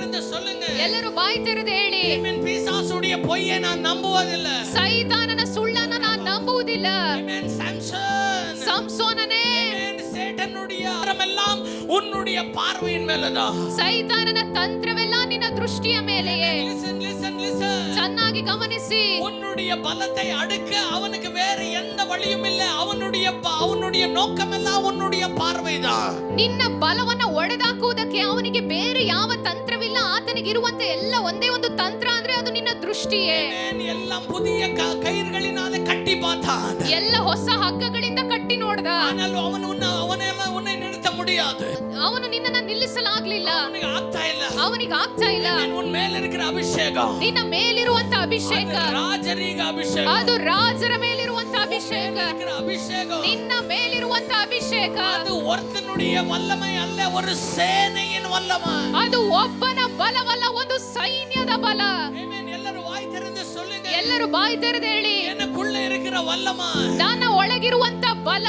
திறந்து சொல்லுங்க. ಎಲ್ಲರೂ ಬಾಯಿ ತೆರೆದು ಹೇಳಿ. ಆಮೆನ್. ಪಿಸಾಸುடைய பொய்யை நான் நம்புவதில்லை. ಸೈತಾನನ ಸುಳ್ಳನ್ನು ನಾನು ನಂಬುವುದಿಲ್ಲ. ಆಮೆನ್. சாம்சன், ಸಂಸೋನನೇ, ಆಮೆನ್. சேட்டனுடைய அறமெல்லாம் உன்னுடைய பார்வையின் மேலதான். ಸೈತಾನನ ತಂತ್ರವೆಲ್ಲ ನಿನ್ನ ದೃಷ್ಟಿಯ ಮೇಲೆಯೇ. Listen listen listen. ಚೆನ್ನಾಗಿ ಗಮನಿಸಿ. உன்னுடைய பலத்தை அடுக்க அவனுக்கு வேற எந்த வழியும் இல்லை. அவனுடைய நோக்கமெல்லாம் உன்னுடைய பார்வைதான். ನಿನ್ನ ಬಲವನ್ನ ಒಡೆದಾಕುವುದಕ್ಕೆ ಅವನಿಗೆ ಬೇರೆ ಯಾವ ತಂತ್ರವಿಲ್ಲ. ಆತನಿಗೆ ಇರುವಂತ ಎಲ್ಲ ಒಂದೇ ಒಂದು ತಂತ್ರ ಅಂದ್ರೆ ಅದು ನಿನ್ನ ದೃಷ್ಟಿಯೇ. எல்லாம் புதிய கயிறுகளினாலே கட்டி பார்த்தான். ಎಲ್ಲ ಹೊಸ ಹಗ್ಗಗಳಿಂದ ಕಟ್ಟಿ ನೋಡ್ದ. ஆனால் அவனெல்லாம் உன்னை நிறுத்த முடியாது. ಅವನು ನಿನ್ನನ್ನು ನಿಲ್ಲಿಸಲಾಗ್ಲಿಲ್ಲ. ಅವನಿಗೆ ಆಗ್ತಾ ಇಲ್ಲ. உன் மேல இருக்கிற அபிஷேகம், ನಿನ್ನ ಮೇಲಿರುವಂತ ಅಭಿಷೇಕ, ರಾಜರೀಗ ಅಭಿಷೇಕ, ಅದು ರಾಜರ ಮೇಲಿರುವಂತ ಅಭಿಷೇಕ, அபிஷேகம், ನಿನ್ನ ಮೇಲಿರುವಂತ ಅಭಿಷೇಕ, அது ஒருத்தனுடைய வல்லமை அல்ல, ஒரு சேனையின் வல்லமை. ಅದು ಒಬ್ಬನ ಬಲವಲ್ಲ, ಒಂದು ಸೈನ್ಯದ ಬಲ. ಎಲ್ಲರೂ ಬಾಯಿ ತೆರೆದು சொல்லுங்க. ಎಲ್ಲರೂ ಬಾಯಿ ತೆರೆದು ಹೇಳಿ. எனக்குள்ள இருக்கிற வல்லமை, ನನ್ನ ಒಳಗಿರುವಂತ ಬಲ,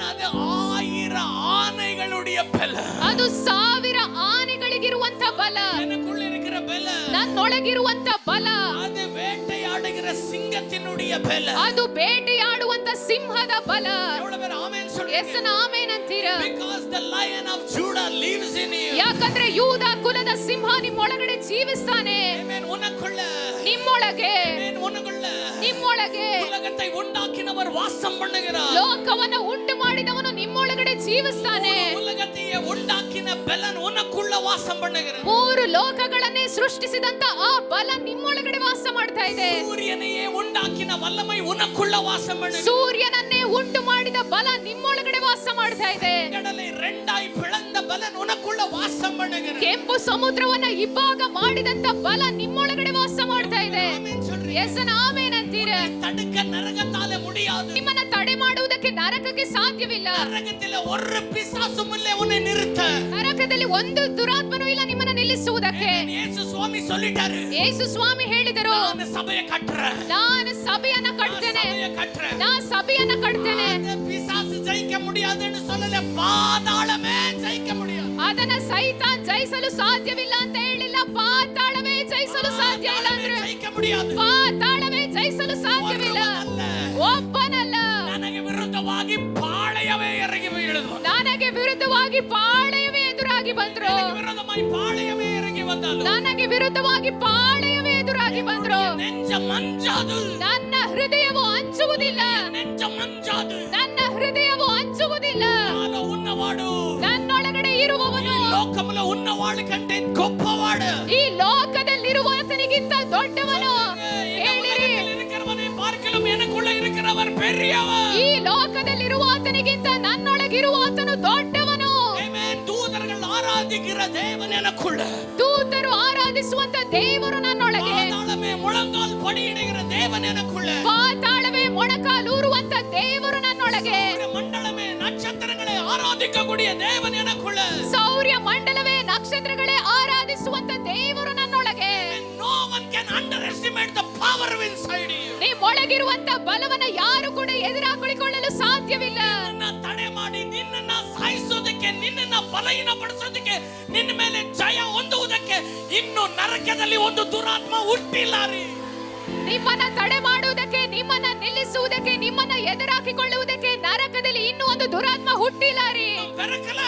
அது 1000 ஆணைகளுடைய பல, ಅದು 1000 ಆನೆಗಳಿಗಿರುವಂತ ಬಲ. எனக்குள்ள இருக்கிற பல, ನನ್ನೊಳಗಿರುವಂತ ಬಲ, அது வேட்டையாடுகிற சிங்கத்தினுடைய பல, ಅದು ಬೇಟೆಯಾಡುವಂತ ಸಿಂಹದ ಬಲ. எவ்வளவு பேர் ஆமென் சொல்றீங்க? ಎಸನ ಆಮೆನ್ ಅಂತೀರಾ? Because the lion of Judah lives in you. ಯಾಕಂದ್ರೆ ಯೂದ ಕುಲದ ಸಿಂಹ ನಿಮ್ಮೊಳಗಡೆ ಜೀವಿಸ್ತಾನೆ. ಆಮೆನ್. உனக்குள்ள, ನಿಮ್ಮೊಳಗೆ, ಆಮೆನ್. உனக்குள்ள, ನಿಮ್ಮೊಳಗೆ உலகத்தை உண்டாக்கினவர் வாசம் பண்ணுகிறார். ಲೋಕವನ್ನು ಉಂಟು ಮಾಡಿದವನು ನಿಮ್ಮೊಳಗಡೆ ಜೀವಿಸ್ತಾನೆ. உலகத்தையே உண்டாக்கின பலன் உனக்குள்ள வாசம் பண்ணுகிறார். 3 ಲೋಕಗಳನ್ನೇ ಸೃಷ್ಟಿಸಿದಂತ ಆ ಬಲ ನಿಮ್ಮೊಳಗಡೆ ವಾಸ ಮಾಡ್ತಾ ಇದೆ. சூரியனையே உண்டாக்கின வல்லமை உனக்குள்ள வாசம் பண்ணுகிறார். ಸೂರ್ಯನನ್ನೇ ಉಂಟು ಮಾಡಿದ ಬಲ ನಿಮ್ಮೊಳಗಡೆ ವಾಸ ಮಾಡ್ತಾ ಇದೆ. கடலை இரண்டாய் பிளந்த பலன் உனக்குள்ள வாசம் பண்ணுகிறார். ಕೆಂಪು ಸಮುದ್ರವನ್ನ ಇಬ್ಬಾಗ ಮಾಡಿದಂತ ಬಲ ನಿಮ್ಮೊಳಗಡೆ ವಾಸ ಮಾಡ್ತಾ ಇದೆ. ஆமென் சொல்றீங்க? ಎಸನ ಆಮೆನ್ ಅಂತೀರಾ? தடுக்க நரகத்தாலே முடியாது. ನಿಮ್ಮನ್ನ ತಡೆ ಮಾಡುವುದಕ್ಕೆ ನರಕಕ್ಕೆ ಸಾಧ್ಯವಿಲ್ಲ. நரகத்திலே ஒரு பிசாசும் இல்லை உன்னை நிறுத்த. ನರಕದಲ್ಲಿ ಒಂದು ದುರಾತ್ಮನೂ ಇಲ್ಲ ನಿಮ್ಮನ್ನ ನಿಲ್ಲಿಸುವುದಕ್ಕೆ. ಯೇಸು ಸ್ವಾಮಿ சொல்லிட்டாரு. ಯೇಸು ಸ್ವಾಮಿ ಹೇಳಿದರು, ನಾನು ಸಭೆಯ ಕಟ್ಟುறேன், ನಾನು ಸಭೆಯನ್ನ ಕಟ್ತೇನೆ, ನಾನು ಸಭೆಯನ್ನ ಕಟ್ತೇನೆ. பிசாசு ஜெயிக்க முடியாதுன்னு சொல்லல, பாதாளமே ஜெயிக்க முடியாது. ಅದನ್ನ ಸೈತಾನ್ ಜಯಿಸಲು ಸಾಧ್ಯವಿಲ್ಲ ಅಂತ ಹೇಳಿಲ್ಲ, ಪಾತಾಳವೇ ಜಯಿಸಲು ಸಾಧ್ಯ ಇಲ್ಲ ಅಂದ್ರೆ ஜெயிக்க முடியாது. ಪಾತಾಳವೇ ಜಯಿಸಲು ಸಾಧ್ಯವಿಲ್ಲ. ಒಬ್ಬನಲ್ಲ, ನನಗೆ ವಿರುದ್ಧವಾಗಿ ಪಾಳೆಯವೇ ಇறங்கி ಬೀಳಿದ್ರು. ನನಗೆ ವಿರುದ್ಧವಾಗಿ ಪಾಳೆಯವೇ ಎದುರಾಗಿ ಬಂದ್ರು. ವಿರುದ್ಧವಾಗಿ ಪಾಳೆಯವೇ ಇறங்கಿ ಬಂದಳು. ನನಗೆ ವಿರುದ್ಧವಾಗಿ ಪಾಳೆಯವೇ ಎದುರಾಗಿ ಬಂದ್ರು. ನೆಂಜ ಮಂಜಾದು, ನನ್ನ ಹೃದಯವು ಹಂಚುವುದಿಲ್ಲ, ನೆಂಜ ಮಂಜಾದು, ನನ್ನ ಹೃದಯವು ಹಂಚುವುದಿಲ್ಲ. ನಾನು ಉನ್ನವಾಡು, ನನ್ನೊಳಗಡೆ ಇರುವವನು ಲೋಕములో ఉన్నవాడు కంటే గొప్పవాడు. ಈ ಲೋಕದಲ್ಲಿರುವಾತನಿಗಿಂತ ದೊಡ್ಡವನು. ಹೇಳಿರಿ, இருக்கிறவனை பார்க்கலும் எனக்குள்ள இருக்கிறவர் பெரியவர். ಈ ಲೋಕದಲ್ಲಿರುವಾತನಿಗಿಂತ ನನ್ನೊಳಗಿರುವಾತನು ದೊಡ್ಡವನು. ಆಮೆನ್. ದೂತர்கள் ಆರಾಧಿக்கிற தேவன் எனக்குள்ள, ದೂತರು ಆರಾಧಿಸುವಂತ ದೇವರು ನನ್ನೊಳಗೆ, பாதாளமே முழங்கால் படியிடுகிற தேவன் எனக்குள்ள, ಪಾತಾಳವೇ ಮೊಣಕಾಲೂರುವಂತ ದೇವರು ನನ್ನೊಳಗೆ, ಮಂಡಲமே ನಕ್ಷತ್ರಗಳೇ ಆರಾಧಿக்கக்கூடிய தேவன் எனக்குள்ள, ಸೌರ್ಯ ಮಂಡಲವೇ ನಕ್ಷತ್ರಗಳೇ ಆರಾಧಿಸುವಂತ ದೇವರು ನನ್ನೊಳಗೆ. no one can underestimate the power inside you. ನಿಮ್ಮೊಳಗಿರುವಂತ ಬಲವನ್ನ ಯಾರು ಕೂಡ ಎದುರಾಕೊಳ್ಳಲು ಸಾಧ್ಯವಿಲ್ಲ. ನಿನ್ನನ್ನ ತಡೆ ಮಾಡಿ, ನಿನ್ನನ್ನ ಸಾಯಿಸೋದಕ್ಕೆ, ನಿನ್ನನ್ನ ಬಲಹೀನಪಡಿಸೋದಕ್ಕೆ, ನಿನ್ನ ಮೇಲೆ ಜಯ ಹೊಂದುವುದಕ್ಕೆ ಇನ್ನು ನರಕದಲ್ಲಿ ಒಂದು ದುರಾತ್ಮ ಹುಟ್ಟಿಲ್ಲ ರೀ. ನಿಮ್ಮನ್ನ ತಡೆ ಮಾಡುವುದಕ್ಕೆ, ನಿಮ್ಮನ್ನ ನಿಲ್ಲಿಸುವುದಕ್ಕೆ, ನಿಮ್ಮನ್ನ ಎದುರಾಕಿಕೊಳ್ಳುವುದಕ್ಕೆ ನರಕದಲ್ಲಿ ಇನ್ನೂ ಒಂದು ದುರಾತ್ಮ ಹುಟ್ಟಿಲ್ಲ ರೀ. ಬೆರಕಲ,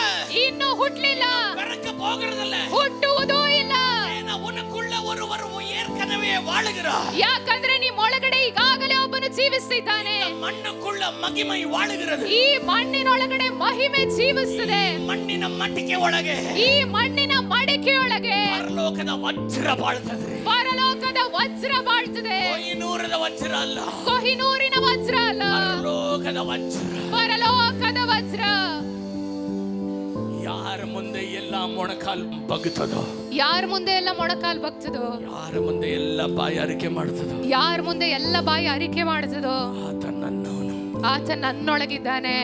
ಇನ್ನೂ ಹುಟ್ಟಲಿಲ್ಲ, ಬೆರಕ போகிறதில்ல, ಹುಟ್ಟುವುದೂ ಇಲ್ಲ. உனக்குள்ள ஒருவர் ஏற்கனவே வாழுகிறார். ಯಾಕಂದ್ರೆ ನಿಮ್ಮೊಳಗಡೆ ಈಗಾಗಲೇ ಒಬ್ಬನು ಜೀವಿಸ್ತಿದ್ದಾನೆ. ಮಣ್ಣುக்குள்ள ಮಹಿಮೆ ವಾಳುகிறது. ಈ ಮಣ್ಣಿನೊಳಗಡೆ ಮಹಿಮೆ ಜೀವಿಸುತ್ತದೆ. ಮಣ್ಣಿನ ಮಟ್ಟಿಗೆ ಒಳಗೆ, ಈ ಮಣ್ಣಿನ ಮಡಿಕೆಯೊಳಗೆ ಪರಲೋಕದ ವಜ್ರ ಬಾಳ್ತದೆ. ಪರಲೋಕದ ವಜ್ರ ಬಾಳ್ತದೆ. ಕೊಹಿನೂರದ ವಜ್ರ ಅಲ್ಲ, ಕೊಹಿನೂರಿನ ವಜ್ರ ಅಲ್ಲ, ಪರಲೋಕದ ವಜ್ರ. ಪರಲೋಕದ ವಜ್ರ. ಯಾರ ಮುಂದೆ ಎಲ್ಲ ಮೊಣಕಾಲ್ ಬಗ್ತದೋ, ಯಾರ ಮುಂದೆ ಎಲ್ಲ ಮೊಣಕಾಲ್ ಬಗ್ತದೋ, ಯಾರ ಮುಂದೆ ಎಲ್ಲ ಬಾಯಿ ಅರಿಕೆ ಮಾಡ್ತದೋ, ಯಾರ ಮುಂದೆ ಎಲ್ಲ ಬಾಯಿ ಅರಿಕೆ ಮಾಡ್ತದೋ, ಆತ ನನ್ನವನು, ಆತ ನನ್ನೊಳಗಿದ್ದಾನೆ.